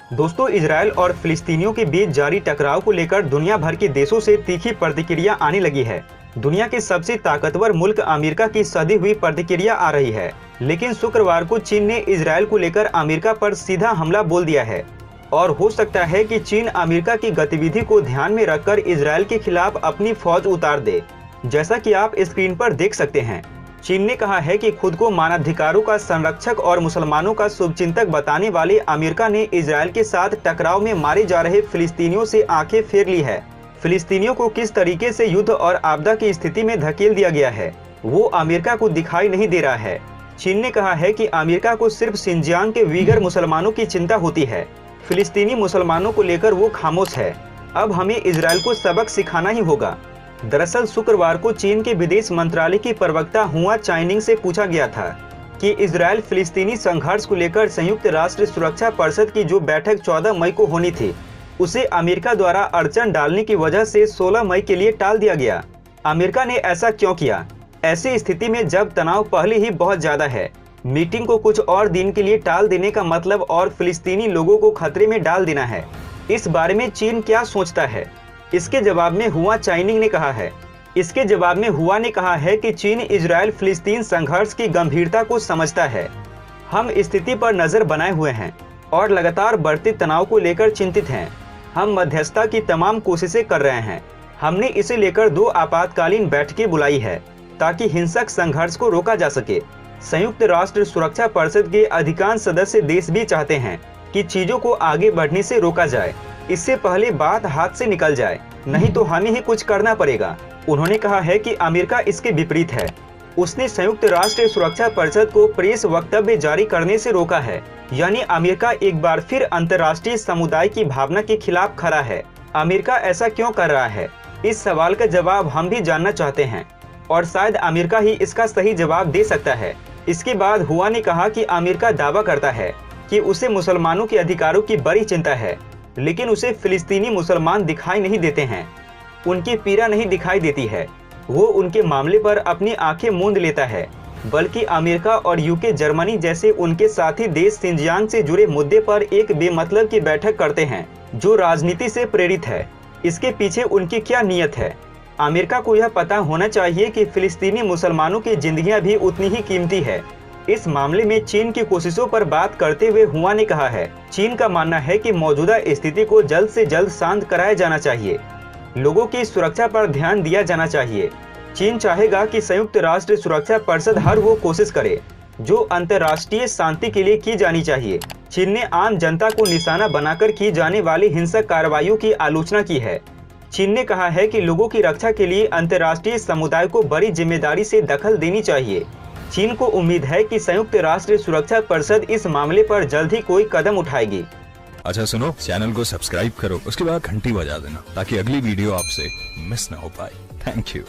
दोस्तों, इजरायल और फिलिस्तीनियों के बीच जारी टकराव को लेकर दुनिया भर के देशों से तीखी प्रतिक्रिया आने लगी है। दुनिया के सबसे ताकतवर मुल्क अमेरिका की सधी हुई प्रतिक्रिया आ रही है, लेकिन शुक्रवार को चीन ने इजरायल को लेकर अमेरिका पर सीधा हमला बोल दिया है और हो सकता है कि चीन अमेरिका की गतिविधि को ध्यान में रखकर इजरायल के खिलाफ अपनी फौज उतार दे। जैसा कि आप स्क्रीन पर देख सकते हैं, चीन ने कहा है कि खुद को मानवाधिकारों का संरक्षक और मुसलमानों का शुभचिंतक बताने वाले अमेरिका ने इजरायल के साथ टकराव में मारे जा रहे फिलिस्तीनियों से आंखें फेर ली है। फिलिस्तीनियों को किस तरीके से युद्ध और आपदा की स्थिति में धकेल दिया गया है, वो अमेरिका को दिखाई नहीं दे रहा है। चीन ने कहा है कि अमेरिका को सिर्फ शिनजियांग के वीगर मुसलमानों की चिंता होती है, फिलिस्तीनी मुसलमानों को लेकर वो खामोश है। अब हमें इजरायल को सबक सिखाना ही होगा। दरअसल शुक्रवार को चीन के विदेश मंत्रालय की प्रवक्ता हुआ चाइनिंग से पूछा गया था कि इजरायल फिलिस्तीनी संघर्ष को लेकर संयुक्त राष्ट्र सुरक्षा परिषद की जो बैठक 14 मई को होनी थी, उसे अमेरिका द्वारा अड़चन डालने की वजह से 16 मई के लिए टाल दिया गया। अमेरिका ने ऐसा क्यों किया? ऐसी स्थिति में जब तनाव पहले ही बहुत ज्यादा है, मीटिंग को कुछ और दिन के लिए टाल देने का मतलब और फिलिस्तीनी लोगों को खतरे में डाल देना है। इस बारे में चीन क्या सोचता है? इसके जवाब में हुआ चाइनिंग ने कहा है इसके जवाब में हुआ ने कहा है कि चीन इजरायल फिलिस्तीन संघर्ष की गंभीरता को समझता है। हम स्थिति पर नजर बनाए हुए हैं और लगातार बढ़ते तनाव को लेकर चिंतित हैं। हम मध्यस्थता की तमाम कोशिशें कर रहे हैं। हमने इसे लेकर 2 आपातकालीन बैठकें बुलाई है ताकि हिंसक संघर्ष को रोका जा सके। संयुक्त राष्ट्र सुरक्षा परिषद के अधिकांश सदस्य देश भी चाहते हैं कि चीजों को आगे बढ़ने से रोका जाए, इससे पहले बात हाथ से निकल जाए, नहीं तो हमें ही कुछ करना पड़ेगा। उन्होंने कहा है कि अमेरिका इसके विपरीत है। उसने संयुक्त राष्ट्र सुरक्षा परिषद को प्रेस वक्तव्य जारी करने से रोका है, यानी अमेरिका एक बार फिर अंतर्राष्ट्रीय समुदाय की भावना के खिलाफ खड़ा है। अमेरिका ऐसा क्यों कर रहा है? इस सवाल का जवाब हम भी जानना चाहते हैं और शायद अमेरिका ही इसका सही जवाब दे सकता है। इसके बाद हुआ ने कहा कि अमेरिका दावा करता है कि उसे मुसलमानों के अधिकारों की बड़ी चिंता है, लेकिन उसे फिलिस्तीनी मुसलमान दिखाई नहीं देते हैं, उनकी पीड़ा नहीं दिखाई देती है। वो उनके मामले पर अपनी आंखें मूंद लेता है, बल्कि अमेरिका और यूके, जर्मनी जैसे उनके साथी देश शिनजियांग से जुड़े मुद्दे पर एक बेमतलब की बैठक करते हैं जो राजनीति से प्रेरित है। इसके पीछे उनकी क्या नीयत है? अमेरिका को यह पता होना चाहिए कि फिलिस्तीनी मुसलमानों की जिंदगियां भी उतनी ही कीमती है। इस मामले में चीन की कोशिशों पर बात करते हुए हुआ ने कहा है, चीन का मानना है कि मौजूदा स्थिति को जल्द से जल्द शांत कराया जाना चाहिए। लोगों की सुरक्षा पर ध्यान दिया जाना चाहिए। चीन चाहेगा कि संयुक्त राष्ट्र सुरक्षा परिषद हर वो कोशिश करे जो अंतर्राष्ट्रीय शांति के लिए की जानी चाहिए। चीन ने आम जनता को निशाना बनाकर की जाने वाली हिंसक कार्रवाइयों की आलोचना की है। चीन ने कहा है कि लोगों की रक्षा के लिए अंतर्राष्ट्रीय समुदाय को बड़ी जिम्मेदारी से दखल देनी चाहिए। चीन को उम्मीद है कि संयुक्त राष्ट्र सुरक्षा परिषद इस मामले पर जल्द ही कोई कदम उठाएगी। अच्छा सुनो, चैनल को सब्सक्राइब करो, उसके बाद घंटी बजा देना ताकि अगली वीडियो आपसे मिस ना हो पाए। Thank you.